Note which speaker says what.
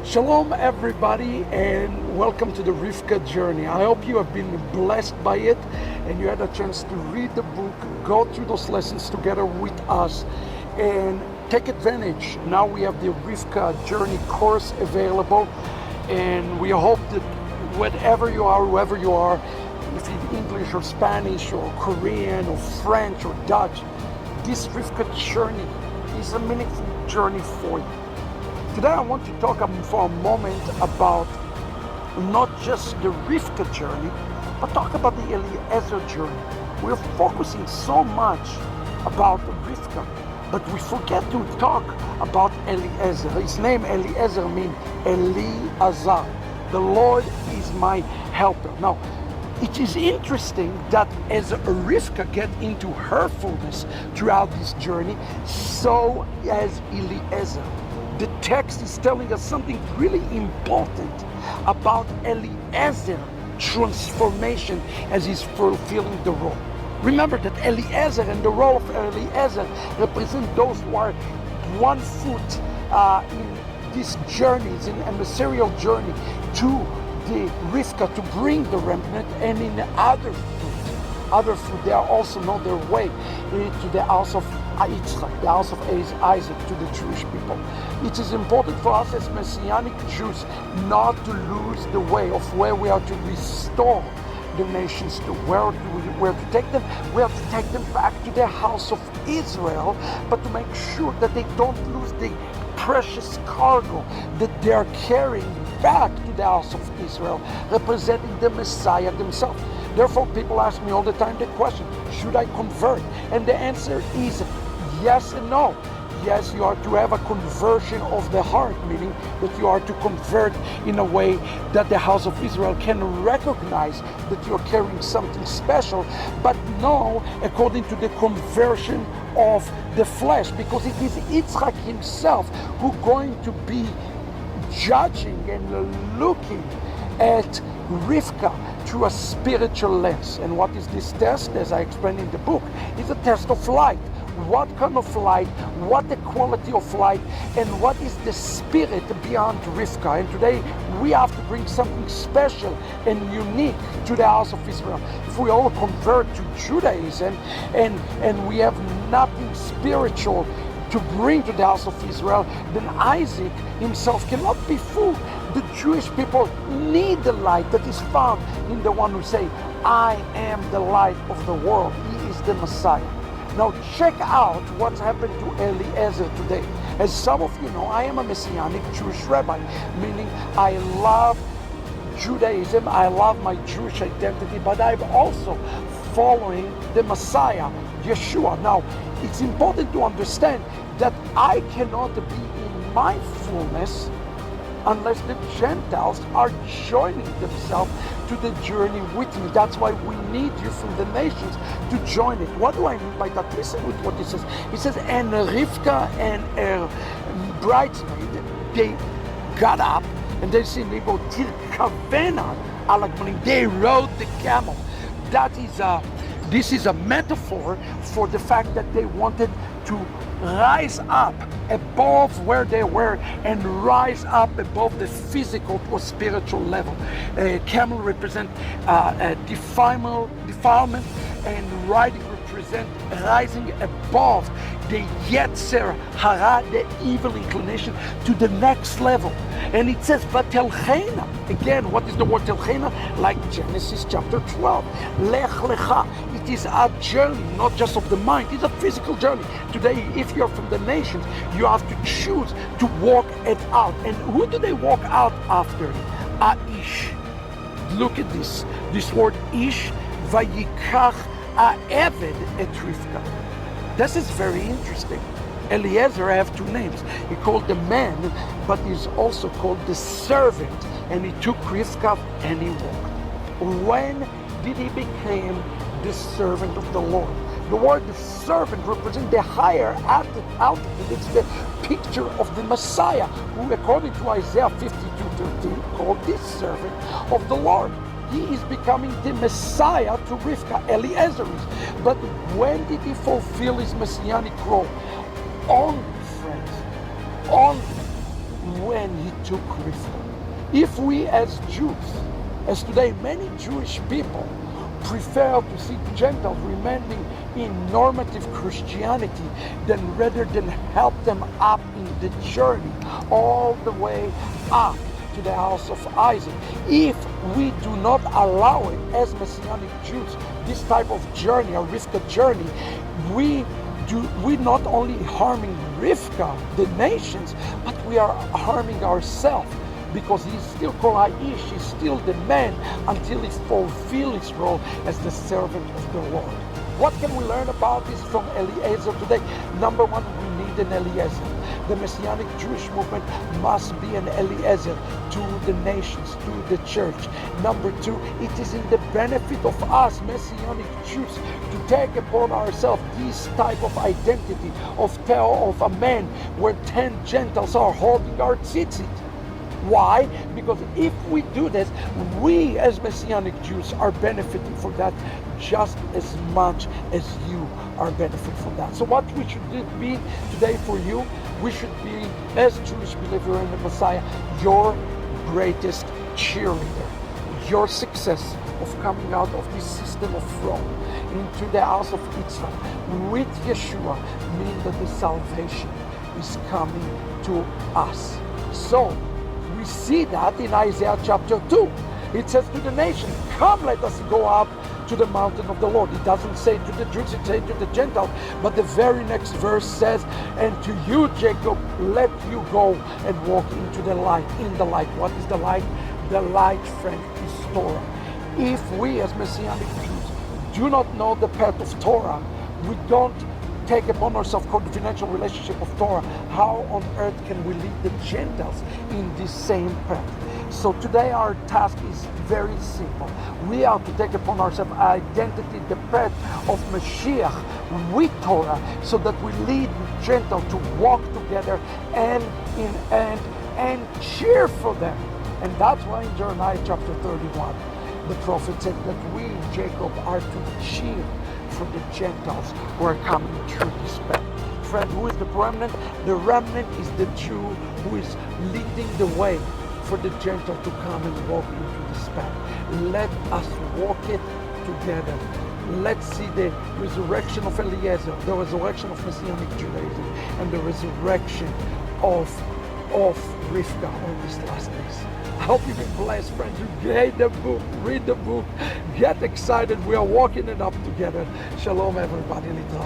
Speaker 1: Shalom everybody, and welcome to the Rivka journey. I hope you have been blessed by it and you had a chance to read the book, go through those lessons together with us and take advantage. Now we have the Rivka journey course available, and we hope that whatever you are, whoever you are, if it's English or Spanish or Korean or French or Dutch, this Rivka journey is a meaningful journey for you. Today I want to talk for a moment about not just the Rivka journey, but talk about the Eliezer journey. We're focusing so much about Rivka, but we forget to talk about Eliezer. His name Eliezer means Eliezer. The Lord is my helper. Now, it is interesting that as Rivka gets into her fullness throughout this journey, so as Eliezer. The text is telling us something really important about Eliezer's transformation as he's fulfilling the role. Remember that Eliezer and the role of Eliezer represent those who are 1 foot in these journeys, in a material journey to the Rivka to bring the remnant, and in other fruit, they are also on their way to the house of Itzhak, the house of Isaac, to the Jewish people. It is important for us as Messianic Jews not to lose the way of where we are to restore the nations to. Where to take them? We have to take them back to the house of Israel, but to make sure that they don't lose the precious cargo that they are carrying back to the house of Israel, representing the Messiah themselves. Therefore, people ask me all the time the question, should I convert? And the answer is yes and no. Yes, you are to have a conversion of the heart, meaning that you are to convert in a way that the house of Israel can recognize that you're carrying something special, but no, according to the conversion of the flesh, because it is Itzhak himself who's going to be judging and looking at Rivka through a spiritual lens. And what is this test? As I explained in the book, is a test of light. What kind of light, what the quality of light, and what is the spirit beyond Rivka. And today we have to bring something special and unique to the house of Israel. If we all convert to Judaism and we have nothing spiritual to bring to the house of Israel, then Isaac himself cannot be fooled. The Jewish people need the light that is found in the one who say, I am the light of the world. He is the Messiah. Now check out what's happened to Eliezer today. As some of you know, I am a Messianic Jewish rabbi, meaning I love Judaism, I love my Jewish identity, but I'm also following the Messiah, Yeshua. Now, it's important to understand that I cannot be in my fullness unless the Gentiles are joining themselves to the journey with me. That's why we need you from the nations to join it. What do I mean by that? Listen with what it says. It says, and Rivka and her bridesmaid, they got up and they said, they rode the camel. This is a metaphor for the fact that they wanted to rise up above where they were and rise up above the physical or spiritual level. Camel represent defilement, and riding represent rising above the Yetzer Hara, the evil inclination, to the next level. And it says, Vatelchena. Again, what is the word telchena? Like Genesis chapter 12. Lech lecha. It is a journey, not just of the mind. It's a physical journey. Today, if you're from the nations, you have to choose to walk it out. And who do they walk out after? Aish. Look at this. This word ish, vayikach ha'eved et Rivka. This is very interesting. Eliezer have 2 names. He called the man, but he's also called the servant. And he took Rivka and he walked. When did he become the servant of the Lord? The word the servant represents the higher altitude. It's the picture of the Messiah, who according to Isaiah 52:13 called this servant of the Lord. He is becoming the Messiah to Rivka, Eliezer is. But when did he fulfill his messianic role? Only, friends, only when he took Rivka. If we as Jews, as today many Jewish people, prefer to see Gentiles remaining in normative Christianity than rather than help them up in the journey all the way up to the house of Isaac. If we do not allow it as Messianic Jews, this type of journey, a Rivka journey, we not only harming Rivka, the nations, but we are harming ourselves, because he's still called Aish, he's still the man until he fulfills his role as the servant of the Lord. What can we learn about this from Eliezer today? Number one, we need an Eliezer. The Messianic Jewish movement must be an Eliezer to the nations, to the church. Number two, it is in the benefit of us Messianic Jews to take upon ourselves this type of identity of a man where 10 Gentiles are holding our tzitzit. Why? Because if we do this, we as Messianic Jews are benefiting from that just as much as you are benefiting from that. So what we should be today for you, we should be, as Jewish believer in the Messiah, your greatest cheerleader. Your success of coming out of this system of Rome into the house of Itzhak with Yeshua means that the salvation is coming to us. So we see that in Isaiah chapter 2. It says to the nation, come, let us go up to the mountain of the Lord. It doesn't say to the Jews, it says to the Gentiles. But the very next verse says, and to you, Jacob, let you go and walk into the light. In the light. What is the light? The light, friend, is Torah. If we as Messianic Jews do not know the path of Torah, we don't take upon ourselves confidential relationship of Torah, how on earth can we lead the Gentiles in this same path? So today our task is very simple. We are to take upon ourselves identity, the path of Mashiach with Torah, so that we lead the Gentiles to walk together hand in hand and cheer for them. And that's why in Jeremiah chapter 31, the prophet said that we, Jacob, are to cheer for the Gentiles who are coming through this path. Friend, who is the remnant? The remnant is the Jew who is leading the way for the Gentile to come and walk into this path. Let us walk it together. Let's see the resurrection of Eliezer, the resurrection of Messianic Judaism, and the resurrection of Rivka on these last days. I hope you've been blessed, friends. You read the book, get excited. We are walking it up together. Shalom, everybody. Little